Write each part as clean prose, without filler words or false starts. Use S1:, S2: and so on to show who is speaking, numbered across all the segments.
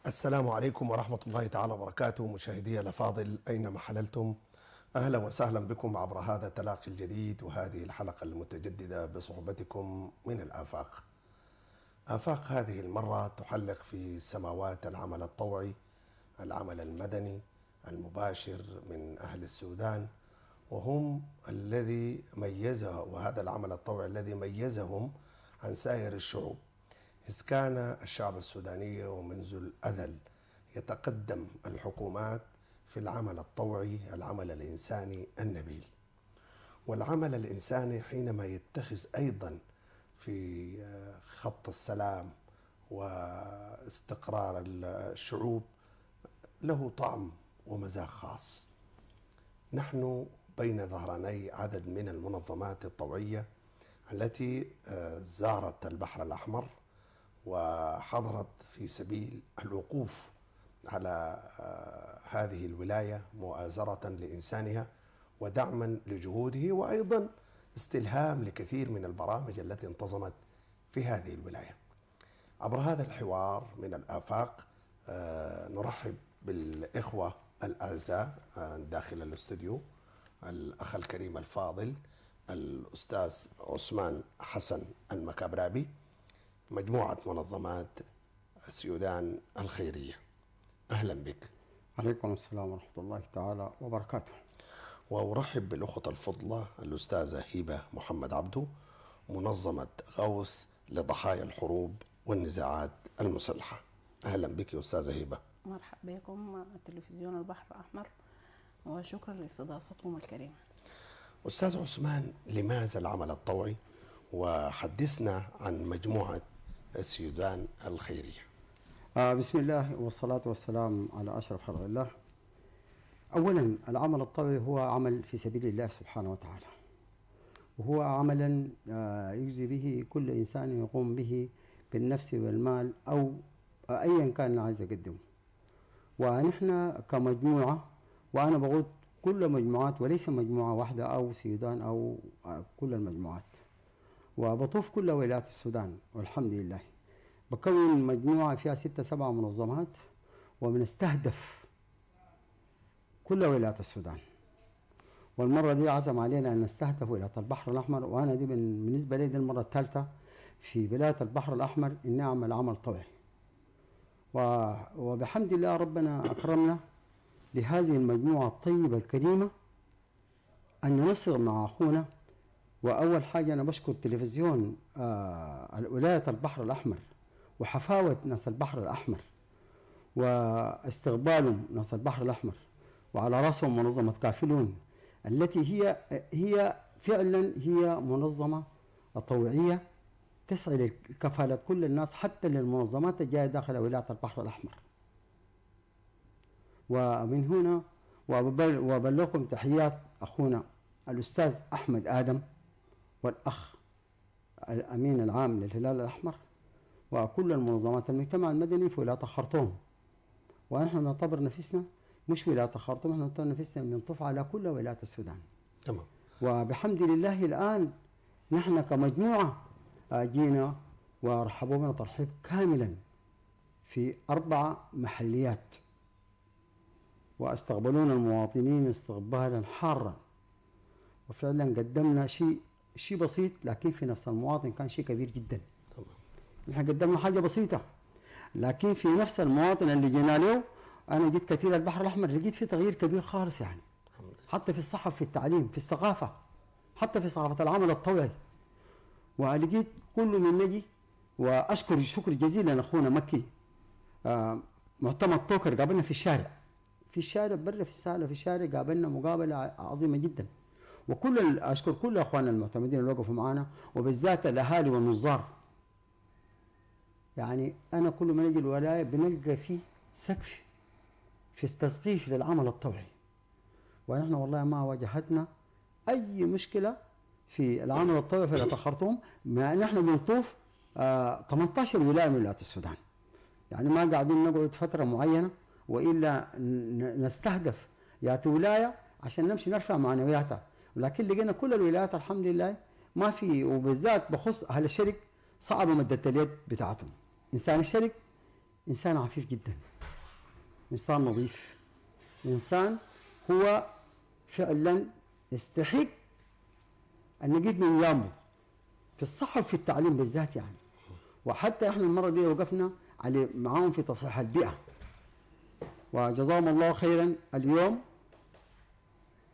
S1: السلام عليكم ورحمة الله تعالى وبركاته. مشاهدي الأفاضل أينما حللتم، أهلا وسهلا بكم عبر هذا التلاقي الجديد وهذه الحلقة المتجددة بصحبتكم من الآفاق. آفاق هذه المرة تحلق في سماوات العمل الطوعي، العمل المدني المباشر من أهل السودان، وهم الذي ميزه، وهذا العمل الطوعي الذي ميزهم عن سائر الشعوب، إذ كان الشعب السوداني ومنذ الأزل يتقدم الحكومات في العمل الطوعي، العمل الإنساني النبيل. والعمل الإنساني حينما يتخذ أيضا في خط السلام واستقرار الشعوب له طعم ومذاق خاص. نحن بين ظهراني عدد من المنظمات الطوعية التي زارت البحر الأحمر وحضرت في سبيل الوقوف على هذه الولاية مؤازرة لإنسانها ودعما لجهوده، وأيضا استلهام لكثير من البرامج التي انتظمت في هذه الولاية. عبر هذا الحوار من الآفاق نرحب بالإخوة الأعزاء داخل الاستوديو، الأخ الكريم الفاضل الأستاذ عثمان حسن المكابرابي، مجموعة منظمات السودان الخيرية. أهلا بك.
S2: عليكم السلام ورحمة الله تعالى وبركاته.
S1: وأرحب بالأخوة الفضلة الأستاذة هبة محمد عبدو، منظمة غوث لضحايا الحروب والنزاعات المسلحة. أهلا بك أستاذة هبة.
S3: مرحبا بكم تلفزيون البحر الأحمر، وشكرا لاستضافتكم الكريمة.
S1: أستاذ عثمان، لماذا العمل الطوعي؟ وحدثنا عن مجموعة السودان الخيرية.
S2: بسم الله والصلاة والسلام على أشرف خلق الله. أولا، العمل الطوعي هو عمل في سبيل الله سبحانه وتعالى، وهو عملا يجزي به كل إنسان يقوم به بالنفس والمال أو أيا كان عايز يقدمه. ونحن كمجموعة، وأنا بقول كل مجموعات وليس مجموعة واحدة أو سودان أو كل المجموعات، وبطوف كل ولايات السودان والحمد لله. بكون مجموعة فيها 6-7 منظمات، وبنستهدف كل ولايات السودان. والمرة دي عزم علينا أن نستهدف ولاية البحر الأحمر، وأنا دي بالنسبة لي دي المرة الثالثة في ولاية البحر الأحمر إني أعمل عمل طوعي. وبحمد الله ربنا أكرمنا بهذه المجموعة الطيبة الكريمة أن ننسق مع أخونا. وأول حاجة أنا بشكر تلفزيون ولاية البحر الأحمر وحفاوة ناس البحر الأحمر واستقبالهم ناس البحر الأحمر، وعلى رأسهم منظمة كافلون التي هي فعلا هي منظمة طوعية تسعى لكفالة كل الناس حتى للمنظمات الجاية داخل ولاية البحر الأحمر. ومن هنا وبلغكم تحيات أخونا الأستاذ أحمد آدم والأخ الأمين العام للهلال الأحمر وكل المنظمات المجتمع المدني في ولاية خرطوم. ونحن نعتبر نفسنا مش ولاية خرطوم، نحن نعتبر نفسنا بنطوف على كل ولايات السودان.
S1: تمام.
S2: وبحمد لله الآن نحن كمجموعة جينا ورحبوا بنا ترحيب كاملا في 4 محليات، واستقبلونا المواطنين استقبالا حارا. وفعلا قدمنا شيء بسيط، لكن في نفس المواطن كان شيء كبير جدا.
S1: تمام.
S2: نحن قدمنا حاجة بسيطة، لكن في نفس المواطن اللي جينا له، أنا جيت كثير البحر الأحمر لقيت فيه تغيير كبير خالص، يعني حتى في الصحة، في التعليم، في الثقافة، حتى في ثقافة العمل الطوعي. ولقيت كل من نجي، وأشكر شكر جزيلا أخونا مكي معتمد توكر، قابلنا في الشارع برا، في السالة، في الشارع قابلنا مقابلة عظيمة جدا. أشكر كل أخواننا المعتمدين اللي وقفوا معنا، وبالذات الأهالي والنظار. يعني أنا كل ما نجي الولاية بنلقى فيه سقف في التثقيف للعمل الطوعي، ونحن والله ما واجهتنا أي مشكلة في العمل الطوعي في ولاية خرطوم، مع أن احنا بنطوف 18 ولاية من ولايات السودان. يعني ما قاعدين نقعد فترة معينة، وإلا نستهدف ياتي ولاية عشان نمشي نرفع معنوياتها. ولكن لقينا كل الولايات الحمد لله ما في، وبالذات بخص أهل الشرق صعب مدة اليد بتاعتهم. إنسان الشرق إنسان عفيف جدا، إنسان نظيف، إنسان هو فعلا يستحق أن نجد من جانبه في الصحة وفي التعليم بالذات يعني. وحتى احنا المرة دي وقفنا على معاهم في تصحيح البيئة، وجزاهم الله خيرا. اليوم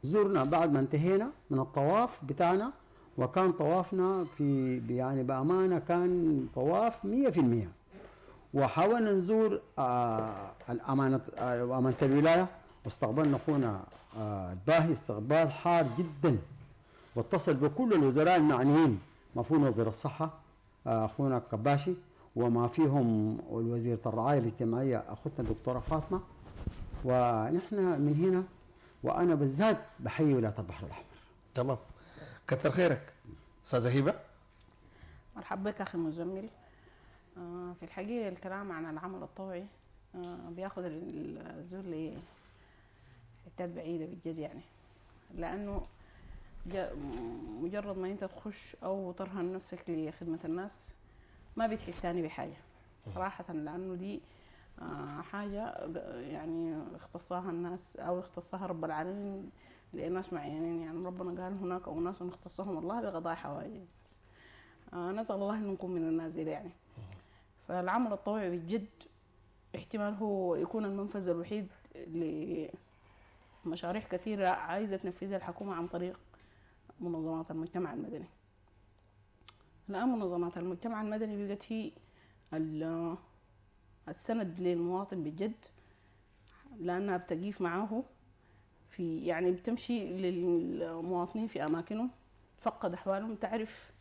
S2: زرنا بعد ما انتهينا من الطواف بتاعنا، وكان طوافنا في يعني بأمانة كان طواف 100%. وحاولنا نزور أمانة الولاية، واستقبلنا أخونا الباهي استقبال حار جدا، واتصل بكل الوزراء المعنيين، ما فيهم وزير الصحة أخونا الكباشي، وما فيهم الوزيرة الرعاية الاجتماعية أختنا الدكتورة فاطمة. ونحن من هنا وأنا بالذات بحيي ولاية البحر الأحمر.
S1: تمام، كتر خيرك. أستاذة هبة.
S3: مرحبا بك أخي مزمل. في الحقيقة الكلام عن العمل الطوعي بياخد الزول لحتات بعيدة بجد يعني، لأنه مجرد ما أنت تخش أو ترهن نفسك لخدمة الناس ما بتحس تاني بحاجة صراحة، لأنه دي حاجة يعني اختصاها الناس أو اختصاها رب العالمين لناس معينين. يعني ربنا قال هناك أناس اختصهم الله بقضاء حوائج. نسأل الله أن نكون من الناس دي يعني. فالعمل الطوعي بجد احتمال هو يكون المنفذ الوحيد لمشاريع كثيرة عايزة تنفذها الحكومة عن طريق منظمات المجتمع المدني. الآن منظمات المجتمع المدني بقت هي السند للمواطن بجد، لأنها بتقيف معاه في يعني بتمشي للمواطنين في أماكنهم، تفقد أحوالهم، تعرف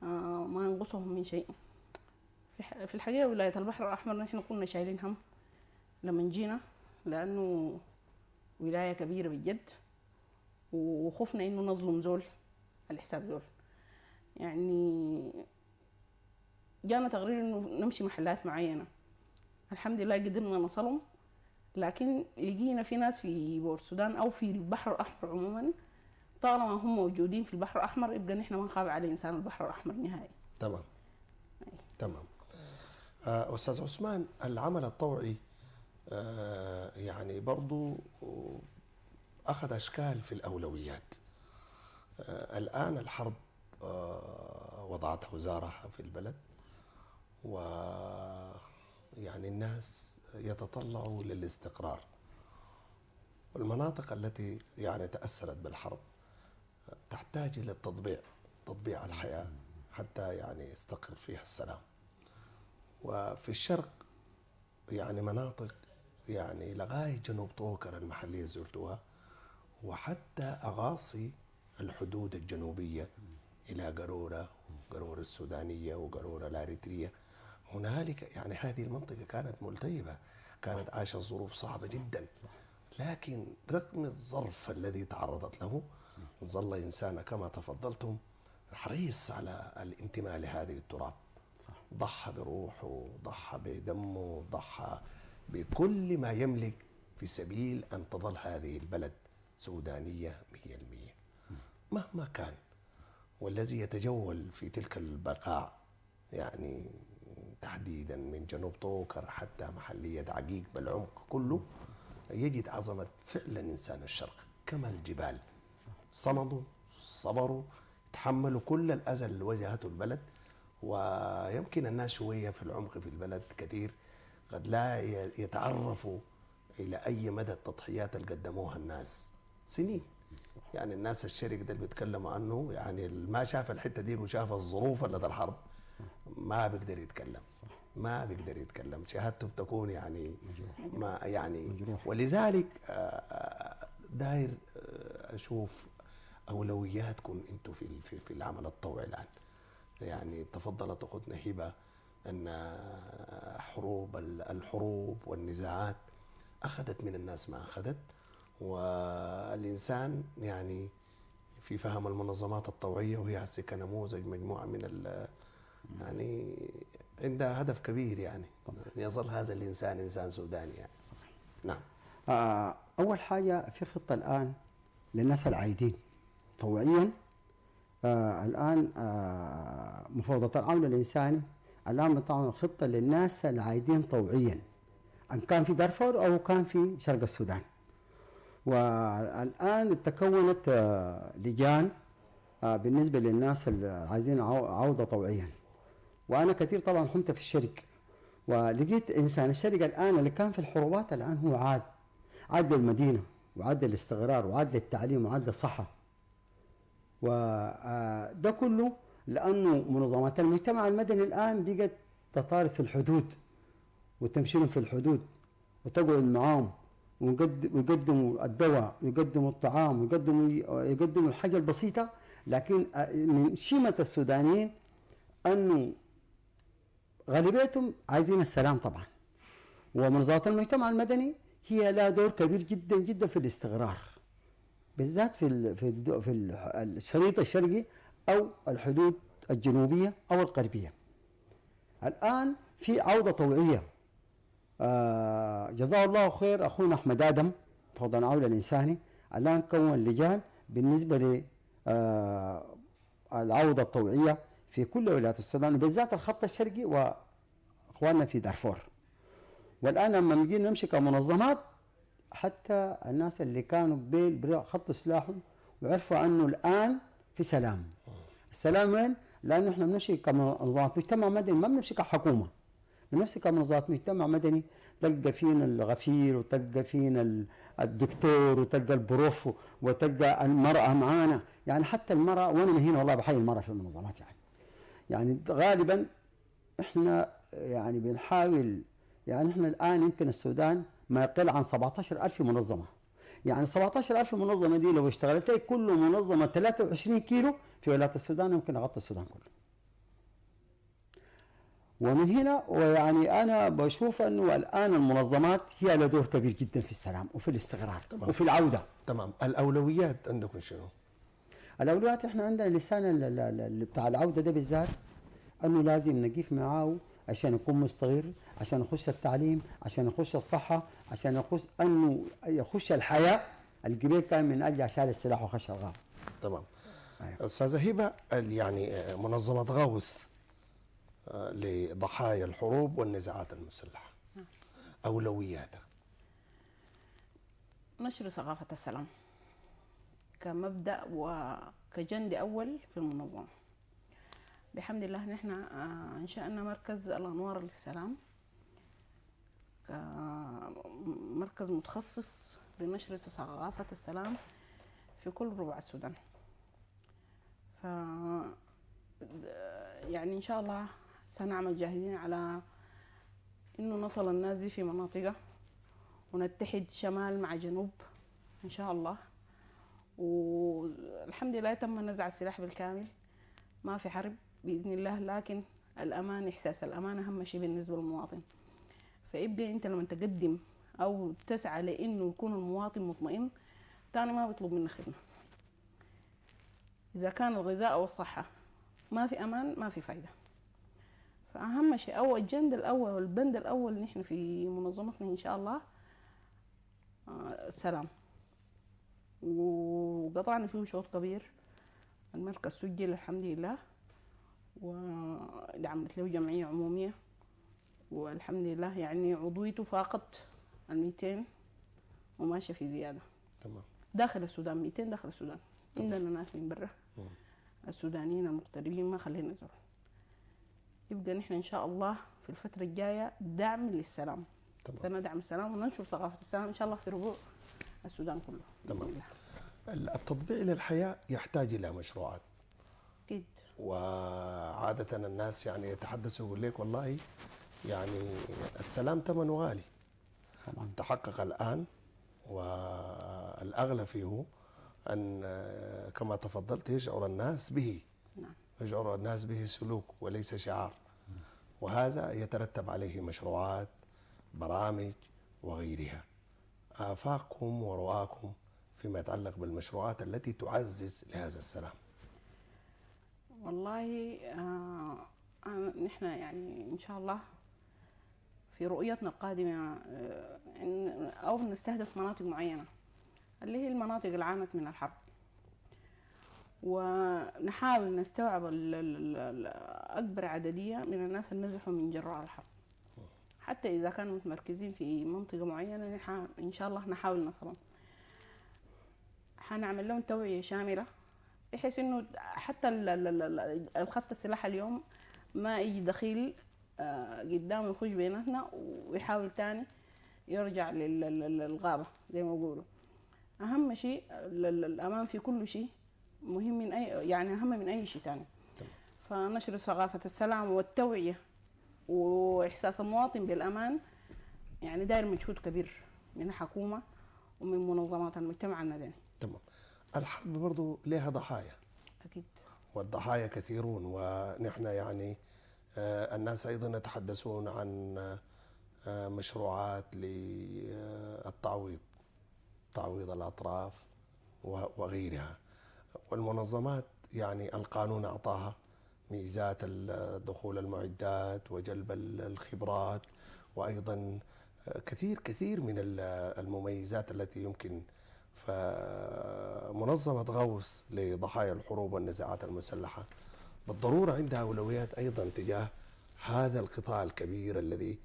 S3: ما ينقصهم من شيء. في الحقيقة ولاية البحر الأحمر نحن كنا شايلين هم لما جينا، لأنه ولاية كبيرة بجد، وخفنا إنه نظلم زول على حساب زول. يعني جانا تقرير إنه نمشي محلات معينة، الحمد لله قدرنا نصلهم، لكن لقينا في ناس في بور السودان أو في البحر الأحمر عموما طالما هم موجودين في البحر الأحمر يبقى نحن ما نخاف على إنسان البحر الأحمر نهائي.
S1: تمام. تمام. أستاذ عثمان، العمل الطوعي يعني برضو أخذ أشكال في الأولويات. الآن الحرب وضعت وزارها في البلد، ويعني الناس يتطلعوا للاستقرار، والمناطق التي يعني تأثرت بالحرب تحتاج إلى تطبيع الحياة حتى يعني يستقر فيها السلام. وفي الشرق يعني مناطق يعني لغاية جنوب طوكر المحلية زرتوها، وحتى أغاصي الحدود الجنوبية إلى قرورة السودانية وقرورة الأريترية. هنالك يعني هذه المنطقة كانت ملتهبة، كانت عاشت ظروف صعبة جدا، لكن رغم الظرف الذي تعرضت له ظل إنسان كما تفضلتم حريص على الانتماء لهذه التراب. ضحى بروحه، ضحى بدمه، ضحى بكل ما يملك في سبيل أن تظل هذه البلد سودانية 100% مهما كان. والذي يتجول في تلك البقاع يعني تحديدا من جنوب طوكر حتى محلية عقيق بالعمق كله يجد عظمة فعلا إنسان الشرق. كما الجبال صمدوا، صبروا، تحملوا كل الأذى اللي واجهته البلد. ويمكن الناس شوية في العمق في البلد كثير قد لا يتعرفوا إلى أي مدى التضحيات اللي قدموها الناس سنين. يعني الناس الشرق ده اللي بيتكلموا عنه يعني ما شاف الحتة دي وشاف الظروف اللي الحرب ما بيقدر يتكلم، ما بيقدر يتكلم، شهادته بتكون يعني ما يعني. ولذلك داير أشوف أولوياتكم أنتم في العمل الطوعي الآن. يعني تفضلت أختنا هبة أن الحروب والنزاعات أخذت من الناس ما أخذت، والإنسان يعني في فهم المنظمات الطوعية وهي هسه كنموذج مجموعة من يعني عندها هدف كبير يعني أن يظل هذا الإنسان إنسان سوداني يعني. نعم.
S2: أول حاجة في خطة الآن للناس العايدين طوعيا. الآن مفوضة العون الإنساني الآن بتعمل خطة للناس العايدين طوعيا، أن كان في دارفور أو كان في شرق السودان. والآن تكونت لجان بالنسبة للناس اللي عايزين عودة طوعيا. وأنا كثير طبعا حمت في الشرق، ولقيت إنسان الشرق الآن اللي كان في الحروبات الآن هو عاد للمدينة، وعاد للاستقرار، وعاد للتعليم، وعاد للصحة. وده كله لأنه منظمات المجتمع المدني الآن بقت تطارد في الحدود وتمشيهم في الحدود وتقعد معاهم ويقدموا الدواء، ويقدموا الطعام، ويقدموا الحاجة البسيطة. لكن من شيمة السودانيين أنه غالبيتهم عايزين السلام طبعا. ومنظمات المجتمع المدني هي لها دور كبير جدا جدا في الاستقرار، بالذات في الشريط الشرقي أو الحدود الجنوبية أو الغربية. الآن في عودة طوعية، جزاه الله خير أخونا أحمد آدم فوضى العودة الإنساني الآن كون لجان بالنسبة للعودة الطوعية في كل ولايات السودان، وبالذات الخط الشرقي وأخواننا في دارفور. والآن لما نجي نمشي كمنظمات، حتى الناس اللي كانوا قبل خطوا سلاحهم وعرفوا أنه الآن في سلام. السلام وين؟ لأنه إحنا بنمشي كمنظمات مجتمع مدني، ما بنمشي كحكومة، بنمشي كمنظمات مجتمع مدني. تلقى فينا الغفير، وتلقى فينا الدكتور، وتلقى البروف، وتلقى المرأة معانا. يعني حتى المرأة، وأنا من هنا والله بحيي المرأة في المنظمات. يعني غالبا إحنا يعني بنحاول، يعني إحنا الآن يمكن السودان ما يقل عن 17,000 منظمة. يعني 17,000 منظمة دي لو اشتغلت كل منظمة 23 كيلو في ولاية السودان يمكن أغطي السودان كله. ومن هنا ويعني أنا بشوف أنه الآن المنظمات هي لها دور كبير جدا في السلام وفي الاستقرار. تمام. وفي العودة.
S1: تمام. الأولويات عندكم شنو؟
S2: الأولويات إحنا عندنا لسان اللي بتاع العودة ده بالذات، أنه لازم نقف معاه عشان يكون مستقر، عشان يخش التعليم، عشان يخش الصحة، عشان يخش أنه يخش الحياة. القبيل كان من أجل عشان السلاح وخش الغاب.
S1: تمام. أيوة. أستاذة هبة، يعني منظمة غوث لضحايا الحروب والنزاعات المسلحة، أولوياتها؟
S3: نشر ثقافة السلام كمبدأ وكجندي أول في المنظمة. بحمد الله نحن أنشأنا مركز الأنوار للسلام كمركز متخصص لنشر ثقافة السلام في كل ربع السودان. ف يعني إن شاء الله سنعمل جاهزين على إنه نصل الناس دي في مناطقها، ونتحد شمال مع جنوب إن شاء الله. والحمد لله تم نزع السلاح بالكامل، ما في حرب بإذن الله. لكن الأمان، إحساس الأمان أهم شيء بالنسبة للمواطن. فيبقى أنت لما تقدم أو تسعى لإنه يكون المواطن مطمئن، تاني ما بيطلب منك خدمة. إذا كان الغذاء أو الصحة ما في أمان، ما في فايدة. فأهم شيء أو الجند الأول والبند الأول نحن في منظمتنا إن شاء الله السلام. وقطعنا فيه شوط كبير. المركز سجل الحمد لله، ودعمت له جمعية عمومية، والحمد لله يعني عضويته فاقت 200 وماشية في زيادة.
S1: تمام.
S3: داخل السودان 200 داخل السودان. عندنا ناس من برا السودانيين المغتربين ما خلينا نزور. يبقى نحن إن شاء الله في الفترة الجاية دعم للسلام.
S1: تمام.
S3: سندعم السلام وننشر ثقافة السلام إن شاء الله في ربوع السودان كله.
S1: تمام. التطبيع للحياة يحتاج إلى مشروعات.
S3: أكيد.
S1: وعادة الناس يعني يتحدثوا يقول لك والله يعني السلام ثمنه غالي. طبعا. تحقق الآن، والأغلى فيه أن كما تفضلت يشعر الناس به.
S3: نعم.
S1: يشعر الناس به سلوك وليس شعار. وهذا يترتب عليه مشروعات، برامج وغيرها. آفاقكم ورؤاكم فيما يتعلق بالمشروعات التي تعزز لهذا السلام.
S3: والله نحن يعني إن شاء الله في رؤيتنا القادمة أو نستهدف مناطق معينة اللي هي المناطق اللي عانت من الحرب، ونحاول نستوعب أكبر عددية من الناس اللي نزحوا من جراء الحرب. حتى إذا كانوا متمركزين في منطقة معينة إن شاء الله نحاول نصلهم. حنعمل لهم توعية شاملة بحيث إنه حتى الخط السلاح اليوم ما يجي دخيل قدامه يخش بيناتنا ويحاول تاني يرجع للغابة زي ما بيقولوا. أهم شيء الأمان في كل شيء مهم من يعني أهم من أي شيء تاني. فنشر ثقافة السلام والتوعية وإحساس المواطن بالأمان يعني داير مجهود كبير من الحكومة ومن منظمات المجتمع المدني.
S1: تمام. الحرب برضو لها ضحايا.
S3: أكيد.
S1: والضحايا كثيرون، ونحن يعني الناس أيضا يتحدثون عن مشروعات للتعويض، تعويض الأطراف وغيرها. والمنظمات يعني القانون أعطاها ميزات دخول المعدات وجلب الخبرات، وأيضا كثير من المميزات التي يمكن. فمنظمة غوث لضحايا الحروب والنزاعات المسلحة بالضرورة عندها أولويات أيضا تجاه هذا القطاع الكبير الذي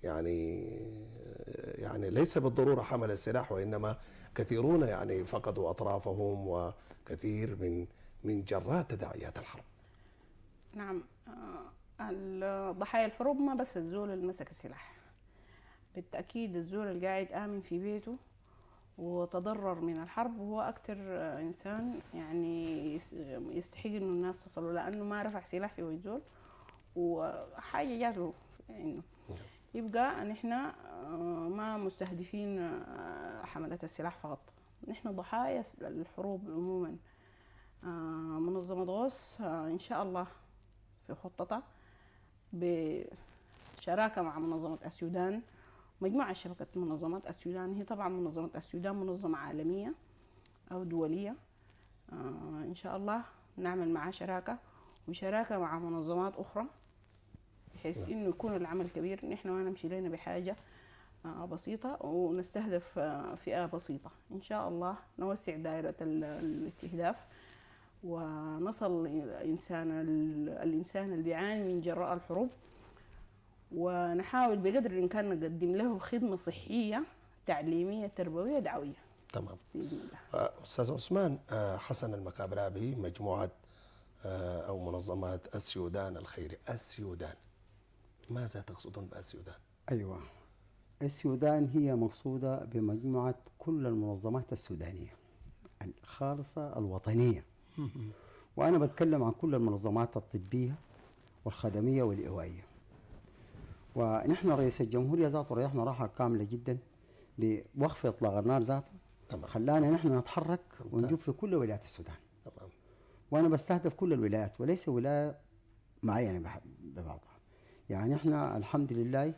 S1: يعني ليس بالضرورة حمل السلاح، وإنما كثيرون يعني فقدوا أطرافهم، وكثير من جراء تداعيات الحرب.
S3: نعم. ضحايا الحروب ما بس الزول اللي مسك السلاح، بالتأكيد الزول اللي قاعد آمن في بيته وتضرر من الحرب هو أكتر إنسان يعني يستحق إنه الناس تصله، لأنه ما رفع سلاح في وجه زول وحاجة جاته إنه يبقى نحن ما مستهدفين حملة السلاح فقط، نحن ضحايا الحروب عموما. منظمة غوث إن شاء الله في خطتها بشراكة مع منظمة السودان، مجموعة شبكة منظمات السودان. هي طبعا منظمة السودان منظمة عالمية أو دولية. إن شاء الله نعمل معها شراكة وشراكة مع منظمات أخرى بحيث إنه يكون العمل كبير. نحن ما نمشي لنا بحاجة بسيطة ونستهدف فئة بسيطة. إن شاء الله نوسع دائرة الاستهداف ونصل الإنسان اللي بيعاني من جراء الحروب، ونحاول بقدر الإمكان نقدم له خدمة صحية تعليمية تربوية دعوية.
S1: تمام.
S3: بإذن الله.
S1: أستاذ عثمان حسن المكابرابي، مجموعة أو منظمات السودان الخيري. السودان ماذا تقصدون بالسودان؟
S2: أيوة، السودان هي مقصودة بمجموعة كل المنظمات السودانية الخالصة الوطنية. وأنا بتكلم عن كل المنظمات الطبية والخدمية والإوائية. ونحن رئيس الجمهورية ذاته ريحنا راحة كاملة جدا بوقف إطلاق النار ذاته.
S1: تمام.
S2: خلانا نحن نتحرك ونجوب في كل ولايات السودان.
S1: تمام.
S2: وأنا بستهدف كل الولايات وليس ولاية معينة ببعضها. يعني احنا الحمد لله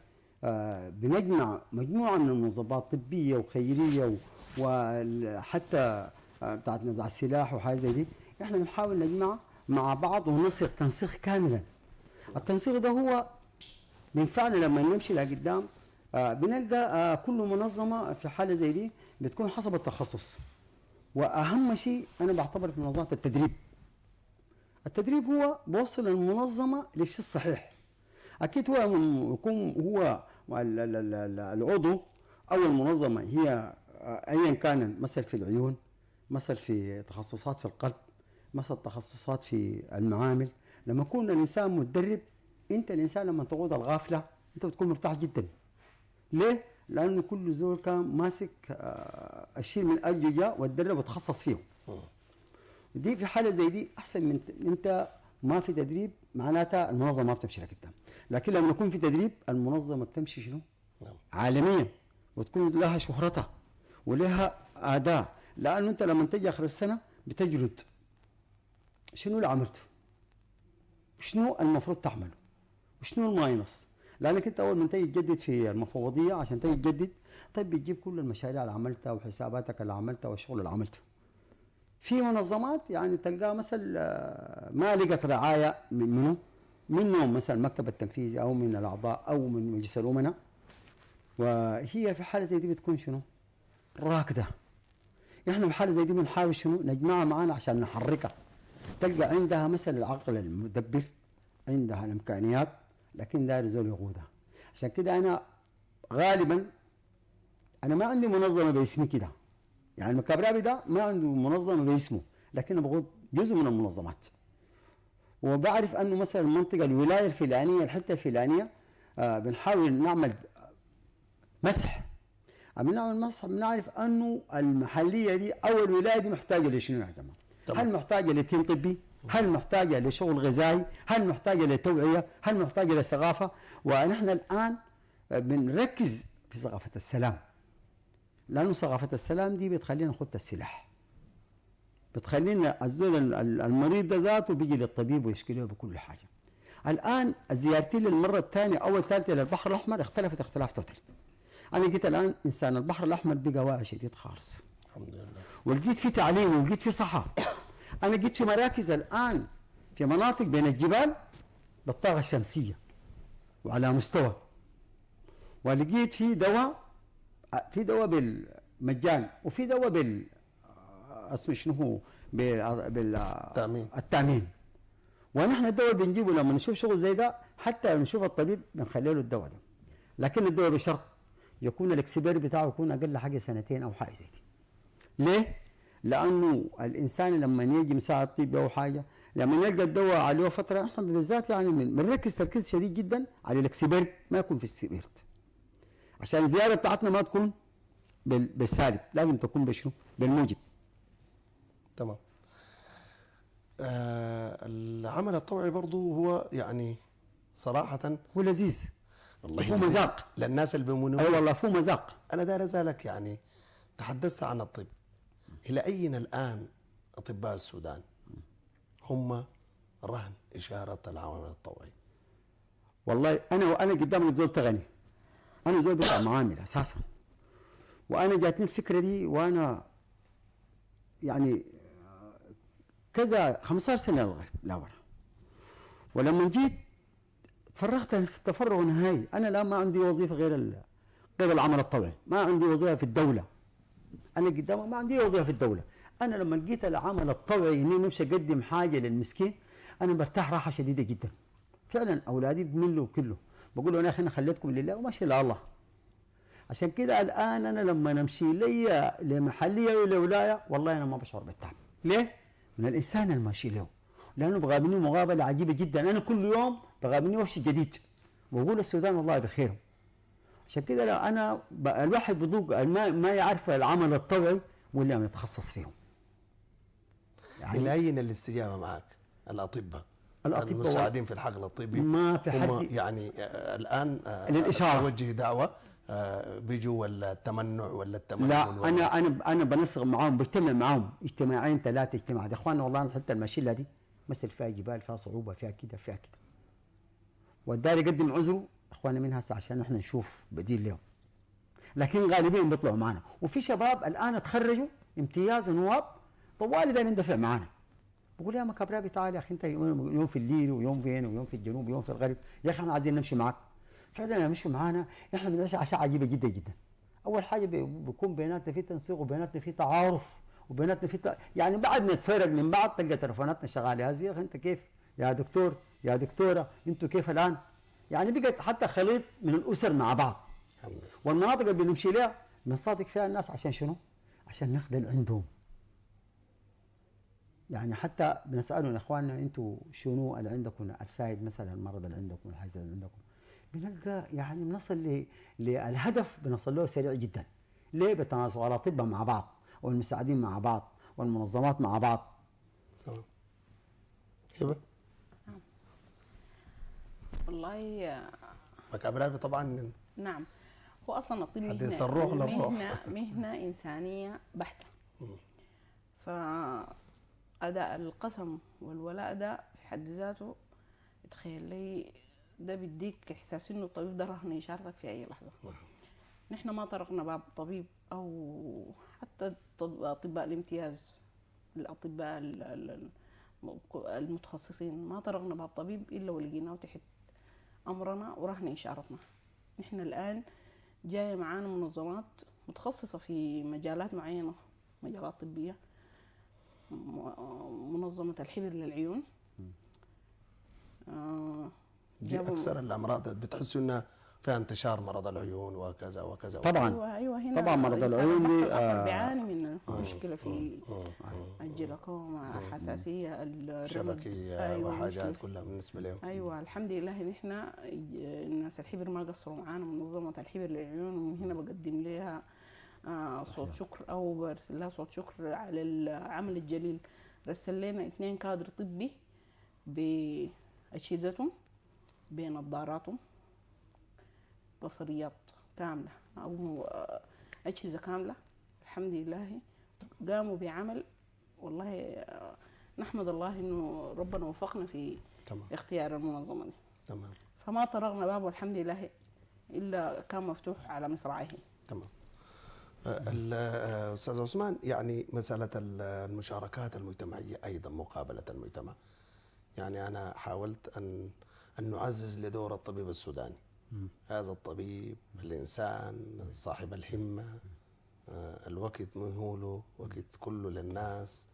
S2: بنجمع مجموعة من المنظمات طبية وخيرية وحتى بتاعت نزع السلاح وحاجة زي دي. احنا بنحاول نجمع مع بعض وننسق تنسيق كاملا. التنسيق ده هو بينفعنا لما نمشي لقدام. بنلقى كل منظمة في حالة زي دي بتكون حسب التخصص. وأهم شيء أنا بعتبر في منظمة التدريب هو بوصل المنظمة للشيء الصحيح. أكيد هو يكون هو العضو أو المنظمة هي أيا كان، مثل في العيون، مثل في تخصصات في القلب، مثل تخصصات في المعامل. لما يكون الإنسان متدرب، أنت الإنسان لما تقود الغافلة أنت بتكون مرتاح جدا. ليه؟ لأنه كل زول كان ماسك الشيء من أجله جاء وتدرب وتخصص فيه. دي في حالة زي دي أحسن من أنت ما في تدريب، معناتها المنظمة ما بتمشي لقدام. لكن لما يكون في تدريب المنظمة بتمشي شنو؟ عالميا، وتكون لها شهرتها ولها أداء. لأنه أنت لما تجي آخر السنة بتجرد شنو اللي عملته، شنو المفروض تعمله، وشنو الماينص. لأنك أنت أول ما تيجي تجدد في المفوضية عشان تيجي تجدد، طيب بتجيب كل المشاريع اللي عملتها وحساباتك اللي عملتها والشغل اللي عملته. في منظمات يعني تلقاها مثلا ما لقت رعاية منهم مثلا المكتب التنفيذي أو من الأعضاء أو من مجلس الأمناء، وهي في حالة زي دي بتكون شنو؟ راكدة. احنا في حالة زي دي بنحاول شنو؟ نجمعها معانا عشان نحركها. تلقى عندها مثلا العقل المدبر، عندها الامكانيات لكن داير زول يقودها. عشان كده انا غالبا انا ما عندي منظمه باسمي كده، يعني المكابرابي ده ما عنده منظمه باسمه، لكن انا بقود جزء من المنظمات. وبعرف انه مثلا المنطقه الولايه الفلانيه الحته الفلانيه بنحاول نعمل مسح. بنعمل مسح بنعرف انه المحليه دي او الولايه دي محتاجه لشنو يا جماعه؟
S1: تمام.
S2: هل محتاجه لتيم طبي؟ هل محتاجه لشغل غذائي؟ هل محتاجه لتوعيه؟ هل محتاجه لثقافه؟ ونحن الان بنركز في ثقافه السلام، لانه ثقافه السلام دي بتخلينا نخط السلاح، بتخلينا الزول المريض ده ذاته بيجي للطبيب ويشكي له بكل حاجه. الان زيارتي للمره الثانيه او الثالثه للبحر الاحمر اختلفت اختلاف توتال. انا جيت الان انسان البحر الاحمر بقى واعي شديد خالص،
S1: الحمد لله.
S2: ولقيت في تعليم ولقيت في صحه. انا جيت في مراكز الان في مناطق بين الجبال بالطاقه الشمسيه وعلى مستوى، ولقيت في دواء بالمجان وفي دواء بال اسمه شنو هو بالتامين. ونحن الدواء بنجيبه لما نشوف شغل زي ده، حتى نشوف الطبيب بنخلي له الدواء ده، لكن الدواء بشرط يكون الاكسبير بتاعه يكون اقل حاجه سنتين او حاجه زي دي. ليه؟ لانه الانسان لما يجي مساعد طبي او حاجه، لما يلقى الدواء عليه فتره، احنا بالذات يعني بنركز تركيز شديد جدا على الاكسبير، ما يكون في السبيرت، عشان الزياده بتاعتنا ما تكون بالسالب، لازم تكون بشنو؟ بالموجب.
S1: تمام. العمل الطوعي برضو هو يعني صراحة
S2: هو لذيذ،
S1: والله
S2: هو
S1: لذيذ
S2: مذاق
S1: للناس المؤمنين.
S2: اي والله هو مذاق.
S1: أنا داير أسألك، يعني تحدثت عن الطب، إلى أين الآن أطباء السودان هم رهن إشارة العمل الطوعي؟
S2: والله انا قدامك زول تغني، انا زول بتاع معامل اساسا، وانا جاتني الفكره دي وانا يعني كذا 15 سنه لورا، ولما جيت فرغت في التفرغ النهائي. انا الان ما عندي وظيفه غير العمل الطوعي، ما عندي وظيفه في الدوله، انا قدام ما عندي وظيفه في الدوله. انا لما لقيت العمل الطوعي اني نمشي اقدم حاجه للمسكين، انا برتاح راحه شديده جدا. فعلا اولادي بملوا كله، بقول له يا اخي انا خليتكم لله وماشي لله. عشان كده الان انا لما نمشي لي لمحليه ولا ولايه، والله انا ما بشعر بالتعب. ليه؟ من الانسان الماشي له، لانه بقابلني مقابله عجيبه جدا. انا كل يوم بقابلني وش جديد، وبقول السودان والله بخيره. عشان كده الواحد بذوق ما يعرف العمل الطوعي ولا ما يتخصص فيهم.
S1: يعني إلى أين الاستجابة معك؟ الأطباء المساعدين في الحقل الطبي
S2: ما في
S1: هم
S2: حد
S1: يعني الآن
S2: للإشارة.
S1: توجه دعوة بيجوا ولا التمنع ولا التمنع؟
S2: لا انا بنسق معاهم، بجتمع معاهم اجتماعين 3 اجتماعات. يا اخواننا والله الحته المشيله دي مثل فيها جبال، فيها صعوبه، فيها كده فيها كده، والدار يقدم عذره اخواننا من هسه عشان احنا نشوف بديل لهم. لكن غالبيا بيطلعوا معنا، وفي شباب الان تخرجوا امتياز ونواب طوالي ده يندفع معنا. بقول يا مكابرابي تعال يا اخي انت يوم في الليل ويوم فين ويوم في الجنوب ويوم في الغرب، يا اخي احنا عايزين نمشي معاك. فعلا يمشوا معانا، احنا بنعيش عشاء عجيبه جدا جدا. اول حاجه بيكون بيناتنا في تنسيق وبيناتنا في تعارف وبيناتنا في يعني بعد نتفرق من بعض تلقى تليفوناتنا شغاله، يا اخي انت كيف؟ يا دكتور يا دكتوره انتوا كيف الان؟ يعني بقت حتى خليط من الاسر مع بعض. والمناطق اللي بنمشي لها بنصادق فيها الناس عشان شنو؟ عشان نخدم عندهم. يعني حتى بنسالهم يا اخواننا انتوا شنو اللي عندكم السايد مثلا، المرض اللي عندكم، الحاجه اللي عندكم، بنلقى يعني بنصل للهدف، بنصل له سريع جدا. ليه؟ بالتناسق الاطباء مع بعض والمساعدين مع بعض والمنظمات مع بعض.
S1: هبه؟
S3: والله
S1: مكابرابي طبعا.
S3: نعم، هو اصلا الطب
S1: حديث الروح للروح.
S3: مهنه انسانيه بحته. فاداء القسم والولاء ده في حد ذاته تخيل لي ده بيديك احساس انه الطبيب ده رهن اشارتك في اي لحظه. نحن ما طرقنا باب طبيب او حتى اطباء الامتياز، الاطباء المتخصصين، ما طرقنا باب طبيب الا ولقيناه تحت امرنا ورهن اشارتنا. نحن الان جايه معانا منظمات متخصصه في مجالات معينه، مجالات طبيه، منظمه الحبر للعيون،
S1: دي
S3: جابوا-
S1: اكثر الامراض بتحسوا انها فيها انتشار مرض العيون وكذا وكذا.
S2: طبعا
S3: ايوه هنا
S2: طبعا مرض
S3: إنسان
S2: العيون
S3: البحر
S2: دي،
S3: الأحمر بيعاني من مشكله في الجلوكوما، حساسيه الرمد.
S1: شبكيه
S3: أيوة
S1: وحاجات
S3: مشكلة.
S1: كلها بالنسبه لهم.
S3: ايوه الحمد لله ان احنا الناس الحبر ما قصروا معانا، منظمه الحبر للعيون، ومن هنا بقدم لها صوت شكر او برسل لها صوت شكر على العمل الجليل. رسل لنا 2 كادر طبي باجهزتهم بنظاراتهم بصريات كامله او اجهزه كامله، الحمد لله قاموا بعمل. والله نحمد الله انه ربنا وفقنا في
S1: تمام
S3: اختيار المنظمه دي،
S1: تمام
S3: فما طرقنا بابه الحمد لله الا كان مفتوح على مصراعيه.
S1: تمام. استاذ عثمان، يعني مساله المشاركات المجتمعيه ايضا مقابله المجتمع، يعني انا حاولت ان نعزز لدور الطبيب السوداني. هذا الطبيب الانسان صاحب الهمه، الوقت مهوله وقت كله للناس،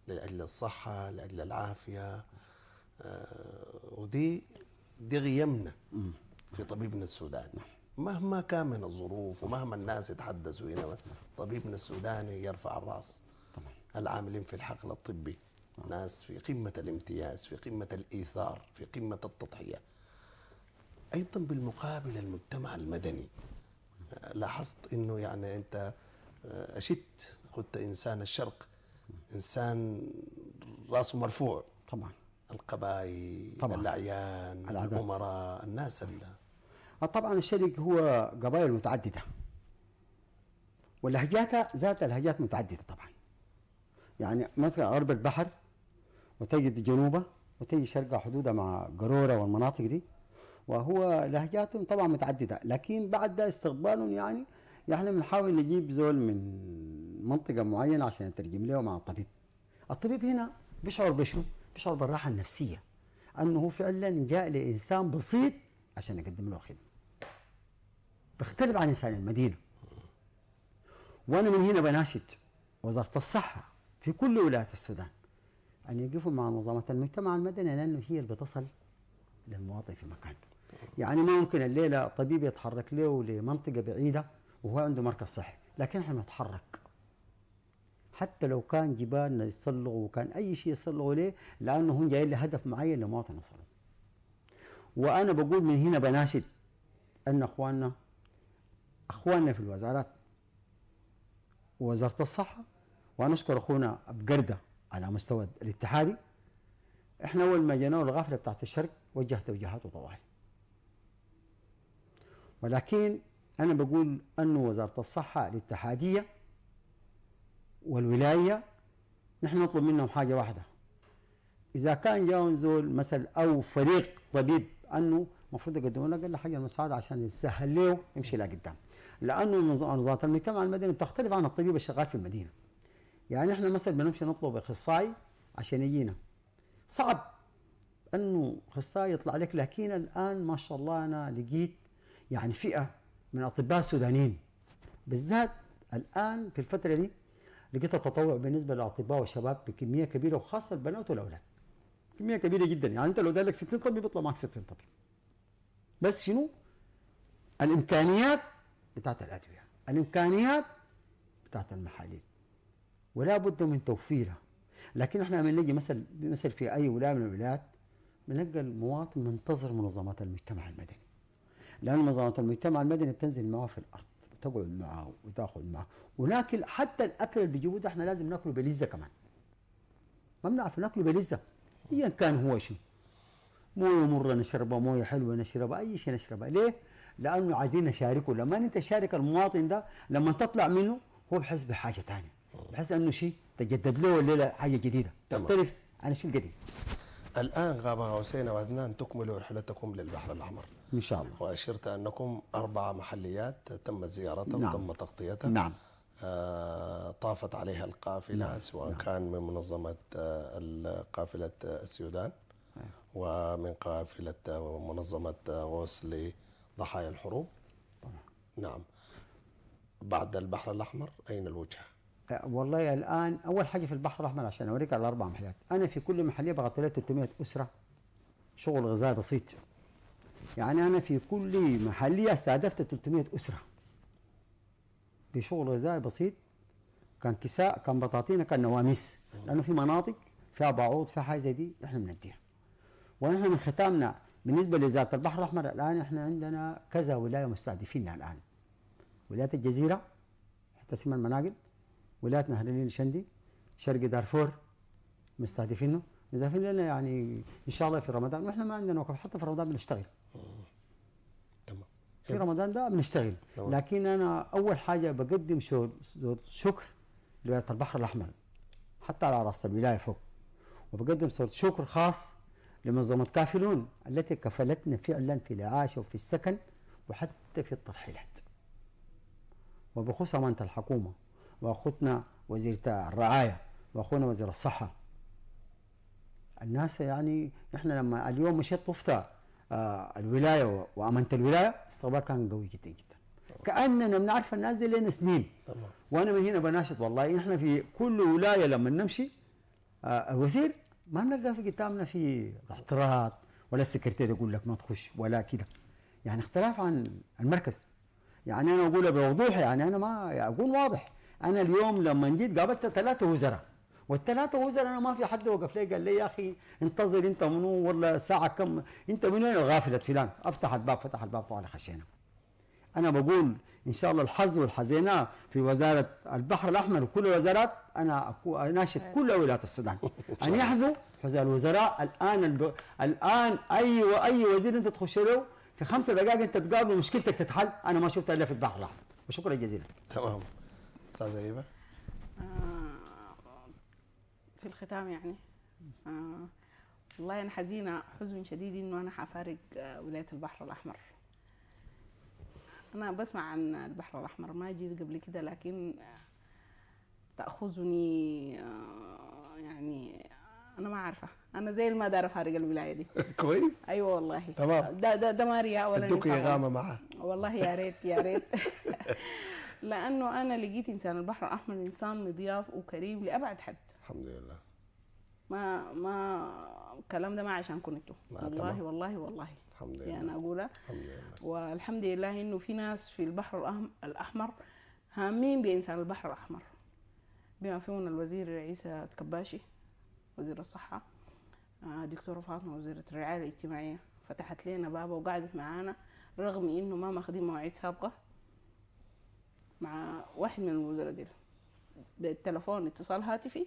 S1: لاجل الصحه لاجل العافيه، ودي غيمنا في طبيبنا السوداني مهما كان من الظروف ومهما الناس يتحدثوا هنا. طبيبنا السوداني يرفع الراس. العاملين في الحقل الطبي ناس في قمة الامتياز، في قمة الإيثار، في قمة التضحية. أيضا بالمقابل المجتمع المدني لاحظت أنه يعني أنت أشدت، قلت إنسان الشرق، إنسان راسه مرفوع.
S2: طبعا
S1: القبائل،
S2: طبعا.
S1: الأعيان،
S2: العادات.
S1: الأمراء، الناس
S2: طبعا الشرق هو قبائل متعدده، ولهجاتها ذات لهجات متعدده طبعا. يعني مثلا غرب البحر وتجد جنوبه وتجي شرقها حدودها مع قروره والمناطق دي، وهو لهجاتهم طبعا متعدده، لكن بعد ده استقبالهم يعني احنا بنحاول نجيب زول من منطقه معينه عشان يترجم له مع الطبيب. الطبيب هنا بيشعر بشو؟ بيشعر بالراحه النفسيه، انه هو فعلا جاء لانسان بسيط عشان يقدم له خدمه. بيختلف عن انسان المدينه. وانا من هنا بناشد وزاره الصحه في كل ولايات السودان ان يقفوا مع منظمه المجتمع المدني، لانه هي اللي بتصل للمواطن في مكانه. يعني ما ممكن الليله طبيب يتحرك له لمنطقه بعيده وهو عنده مركز صحي، لكن احنا نتحرك حتى لو كان جبالنا يصلغوا وكان اي شيء يصلغوا ليه، لانه هم جايين لهدف معين لمواطن يوصلوا. وانا بقول من هنا بناشد ان اخواننا في الوزارات ووزاره الصحه، ونشكر اخونا بقرده على مستوى الاتحادي. احنا اول ما جينا الغافله بتاعت الشرق وجه توجيهاته طوال، ولكن انا بقول انه وزاره الصحه الاتحاديه والولايه نحن نطلب منهم حاجه واحده. اذا كان جاهم زول مثلا او فريق طبيب انه المفروض يقدموا له اقل حاجه المساعده عشان يسهل له يمشي لقدام، لانه منظمات المجتمع المدني بتختلف عن الطبيب الشغال في المدينه. يعني احنا مثلا بنمشي نطلب اخصائي عشان يجينا، صعب انه اخصائي يطلع لك، لكن الان ما شاء الله انا لقيت يعني فئه من الاطباء السودانيين بالذات الان في الفتره دي، لقيت التطوع بالنسبه للاطباء والشباب بكميه كبيره، وخاصه البنات والاولاد كميه كبيره جدا. يعني انت لو قال لك 60 طبيب بيطلع معك 60 طبيب، بس شنو؟ الامكانيات بتاعت الادويه، الامكانيات بتاعت المحاليل، ولا بد من توفيرها. لكن احنا لما نجي مثل في اي ولايه من الولايات بنلقى المواطن منتظر منظمات المجتمع المدني، لان منظمات المجتمع المدني بتنزل معه في الارض وتقعد معه وتاخذ معه وناكل. حتى الاكل اللي بيجيبوه ده احنا لازم ناكله بلذه كمان، ما بنعرف ناكله بلذه ايا كان هو شو. مويه مره نشربها، مويه حلوه نشربها، اي شيء نشربها. ليه؟ لانه عايزين نشاركه. لما انت تشارك المواطن ده لما تطلع منه هو بحس بحاجه ثانيه، بحس انه شيء تجدد له الليله حاجه جديده تختلف عن الشيء القديم.
S1: الآن غابة غوسين وعدنان تكملوا رحلتكم للبحر الأحمر
S2: ان شاء الله.
S1: وأشرت أنكم 4 محليات تم زيارتها
S2: نعم.
S1: وتم تغطيتها.
S2: نعم.
S1: طافت عليها القافلة.
S2: نعم.
S1: سواء
S2: نعم.
S1: كان من منظمة قافلة السودان ومن قافلة منظمة غوث لضحايا الحروب. نعم. بعد البحر الأحمر أين الوجهة؟
S2: والله الان اول حاجه في البحر الاحمر عشان اوريك على 4 محلات، انا في كل محليه بغطي لها 300 اسره شغل غذائي بسيط. يعني انا في كل محليه استهدفت 300 اسره بشغل غذائي بسيط. كان كساء، كان بطاطينه، كان نواميس، لانه في مناطق فيها بعوض، فيها حاجه زي دي احنا بنديها. ونحن من ختامنا بالنسبه لوزاره البحر الاحمر الان احنا عندنا كذا ولايه مستهدفينها الان. ولايه الجزيره حتى اسمها المناقل، ولايه نهر النيل الشندي، شرق دارفور مستهدفينه، مستهدفين لنا يعني ان شاء الله في رمضان. واحنا ما عندنا وقف، حتى في رمضان بنشتغل.
S1: تمام.
S2: في رمضان ده بنشتغل.
S1: تمام.
S2: لكن انا اول حاجه بقدم شكر لولايه البحر الاحمر حتى على راس الولايه فوق، وبقدم صوت شكر خاص لمنظمه كافلون التي كفلتنا فعلا في الاعاشه وفي السكن وحتى في الترحيلات. وبخصوص امانه الحكومه واخوتنا وزيره الرعايه واخونا وزير الصحه. الناس يعني احنا لما اليوم مشيت طفت الولايه وامانه الولايه، استقبال كان قوي جدا جدا، كاننا بنعرف الناس دي لنا سنين.
S1: تمام.
S2: وانا من هنا بناشد والله، احنا في كل ولايه لما نمشي الوزير ما بنلقى في قدامنا في اعتراض، ولا السكرتير يقول لك ما تخش ولا كده، يعني اختلاف عن المركز. يعني انا اقولها بوضوح، يعني انا ما اقول واضح. انا اليوم لما جيت قابلت 3 وزراء، والثلاثه وزراء انا ما في حد وقف لي قال لي يا اخي انتظر انت منو ولا ساعه كم انت من وين؟ غافله فلان. افتح الباب، فتح الباب وعلى خشينا. انا بقول ان شاء الله الحظ والحزينه في وزاره البحر الاحمر وكل الوزارات. انا اناشد كل ولايات السودان ان يحظوا حظ الوزراء. الان اي وزير انت تخش له في 5 دقائق انت تقابله مشكلتك تتحل. انا ما شفتها الا في البحر الاحمر. وشكرا جزيلا.
S1: تمام. استاذه هبه.
S3: في الختام يعني والله أنا حزينة حزن شديد إنه أنا حفارق ولاية البحر الأحمر. أنا بسمع عن البحر الأحمر، ما جيت قبل كده، لكن تأخذني يعني أنا ما عارفة، أنا زي ما دار أفارق الولاية دي.
S1: كويس.
S3: أيوة والله.
S1: تمام.
S3: ده ما رياء ولا
S1: ادوك
S3: نفاق.
S1: اغامه معها.
S3: والله يا ريت يا ريت. لأنه أنا لقيت إنسان البحر الأحمر إنسان مضياف وكريم لأبعد حد.
S1: الحمد لله.
S3: ما الكلام ده ما عشانكم انتوا، والله
S1: تمام.
S3: والله والله
S1: الحمد لله.
S3: يعني انا اقولها.
S1: الحمد لله.
S3: والحمد لله انه في ناس في البحر الاحمر هامين بانسان البحر الاحمر، بما فيهم الوزير عيسى الكباشي وزير الصحه، دكتوره فاطمه وزيره الرعايه الاجتماعيه، فتحت لنا بابا وقعدت معانا رغم انه ما ماخذين مواعيد سابقه مع واحد من الوزراء دي بالتلفون، اتصال هاتفي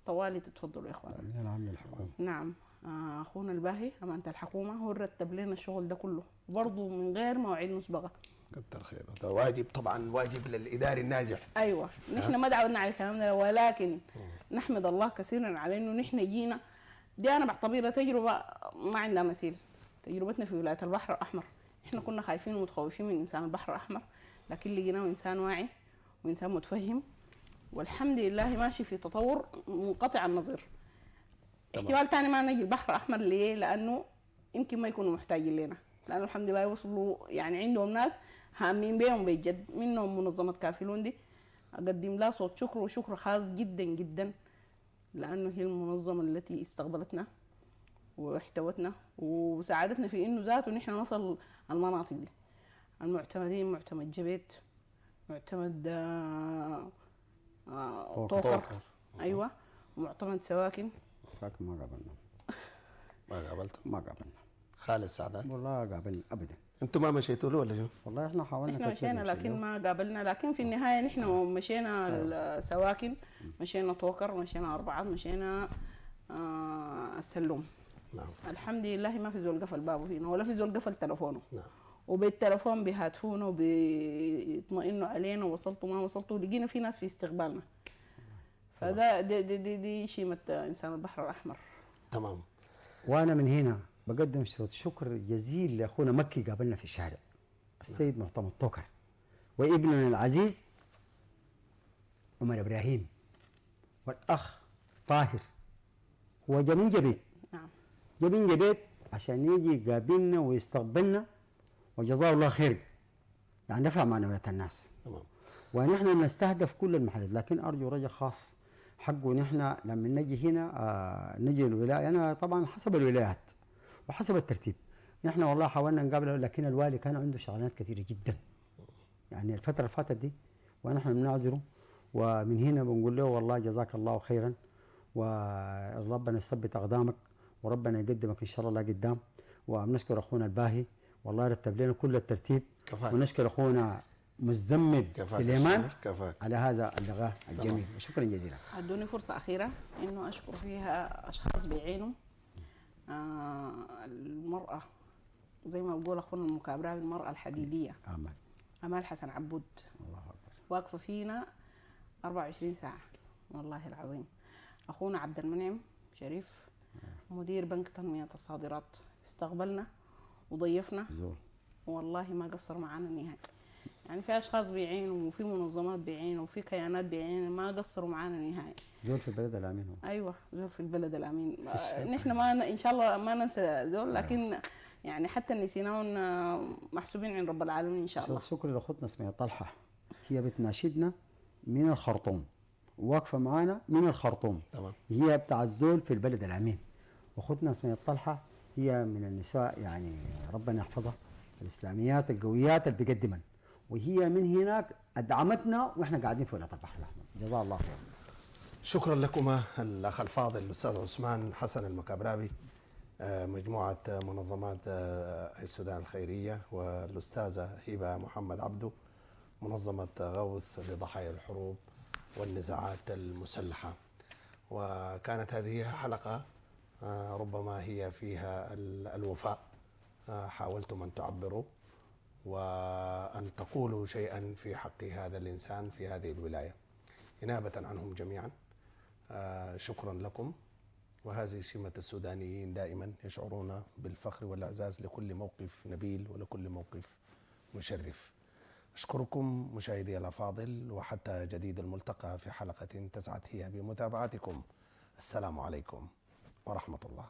S3: طوالي. تتفضلوا يا اخوان.
S2: العام للحكومه.
S3: نعم. اخونا الباهي امانه الحكومه هو رتب لنا الشغل ده كله برضه من غير مواعيد مسبقه.
S1: كتر خيره. ده واجب طبعا، واجب للاداري الناجح.
S3: ايوه نحن ما تعودنا على الكلام ده، ولكن نحمد الله كثيرا على انه نحن جينا. دي انا بعتبرها تجربه ما عندها مثيل، تجربتنا في ولايه البحر الاحمر. احنا كنا خايفين ومتخوفين من انسان البحر الاحمر، لكن لقيناه انسان واعي وانسان متفهم، والحمد لله ماشي في تطور منقطع النظير. احتمال ثاني ما نجي البحر الاحمر ليه؟ لانه يمكن ما يكونوا محتاجين لنا، لانه الحمد لله يوصلوا يعني عندهم ناس هامين بيهم بجد، منهم منظمه كافلون دي اقدم لها صوت شكر وشكر خاص جدا جدا، لانه هي المنظمه التي استقبلتنا واحتوتنا وساعدتنا في انه ذاته نحن نصل المناطق دي. المعتمدين معتمد جبيت، معتمد طوكر، ايوه، ومعتمد سواكن.
S2: ساكن ما قابلنا.
S1: ما قابلتم؟
S2: ما قابلنا.
S1: خالد سعدان؟
S2: والله قابلنا ابدا.
S1: انتم ما مشيتوا له ولا شو؟
S2: والله احنا حاولنا
S3: احنا مشينا لكن ما قابلنا، لكن في النهايه نحن مشينا السواكن، مشينا طوكر، مشينا أربعات، مشينا السلوم.
S1: نعم.
S3: الحمد لله ما في زول قفل بابه هنا ولا في زول قفل تلفونه.
S1: نعم.
S3: وبالتلفون بيهاتفونا وبيطمئنوا علينا، وصلتوا ما وصلتوا، لقينا في ناس في استقبالنا. فده دي شيمة انسان البحر الاحمر.
S1: تمام.
S2: وانا من هنا بقدم شكر جزيل لاخونا مكي قابلنا في الشارع، السيد معتمد طوكر، وابننا العزيز عمر ابراهيم، والاخ طاهر. هو جا من جبيت.
S3: نعم.
S2: جا من جبيت عشان يجي يقابلنا ويستقبلنا، وجزاه الله خير، يعني دفع معنويات الناس.
S1: تمام.
S2: ونحن نستهدف كل المحلات، لكن ارجو رجاء خاص حقه. نحن لما نجي هنا نجي الولايه، انا طبعا حسب الولايات، وحسب الترتيب. نحن والله حاولنا نقابله، لكن الوالي كان عنده شغلات كثيره جدا. يعني الفتره اللي فاتت دي ونحن بنعذره، ومن هنا بنقول له والله جزاك الله خيرا، وربنا يثبت اقدامك، وربنا يقدمك ان شاء الله لقدام. وبنشكر اخونا الباهي والله رتب لنا كل الترتيب.
S1: كفاك.
S2: ونشكر اخونا مزمل
S1: كفاك
S2: سليمان
S1: كفاك.
S2: على هذا اللقاء الجميل، وشكرا جزيلا.
S3: ادوني فرصه اخيره انه اشكر فيها اشخاص بيعينوا المراه، زي ما بقول اخونا المكابراوي، المراه الحديديه. امال حسن عبود
S2: الله اكبر،
S3: واقفه فينا 24 ساعه والله العظيم. اخونا عبد المنعم شريف مدير بنك تنميه الصادرات استقبلنا وضيفنا والله ما قصر معانا نهائي. يعني في اشخاص بيعينوا، وفي منظمات بيعينوا، وفي كيانات بيعينوا، ما قصروا معانا نهائي.
S2: زول في البلد الامين هو.
S3: ايوه زول في البلد الامين. نحن ما ان شاء الله ما ننسى زول، لكن يعني حتى نسيناهم محسوبين عند رب العالمين ان شاء الله.
S2: شكرا لاختنا اسمها طلحه، هي بتناشدنا من الخرطوم، واقفه معانا من الخرطوم.
S1: تمام.
S2: هي بتاع الزول في البلد الامين. واختنا اسمها طلحه هي من النساء يعني ربنا يحفظها، الاسلاميات القويات اللي بيقدمن، وهي من هناك ادعمتنا واحنا قاعدين في ولايه البحر الاحمر. جزاه الله خير.
S1: شكرا لكما الاخ الفاضل الاستاذ عثمان حسن المكابراوي، مجموعه منظمات السودان الخيريه، والاستاذه هبه محمد عبده منظمه غوث لضحايا الحروب والنزاعات المسلحه. وكانت هذه حلقه ربما هي فيها الوفاء. حاولتم ان تعبروا وأن تقولوا شيئا في حق هذا الإنسان في هذه الولاية إنابة عنهم جميعا. شكرا لكم. وهذه سمة السودانيين دائما، يشعرون بالفخر والإعزاز لكل موقف نبيل ولكل موقف مشرف. أشكركم مشاهدي الأفاضل، وحتى جديد الملتقى في حلقة تسعد هي بمتابعتكم. السلام عليكم ورحمة الله.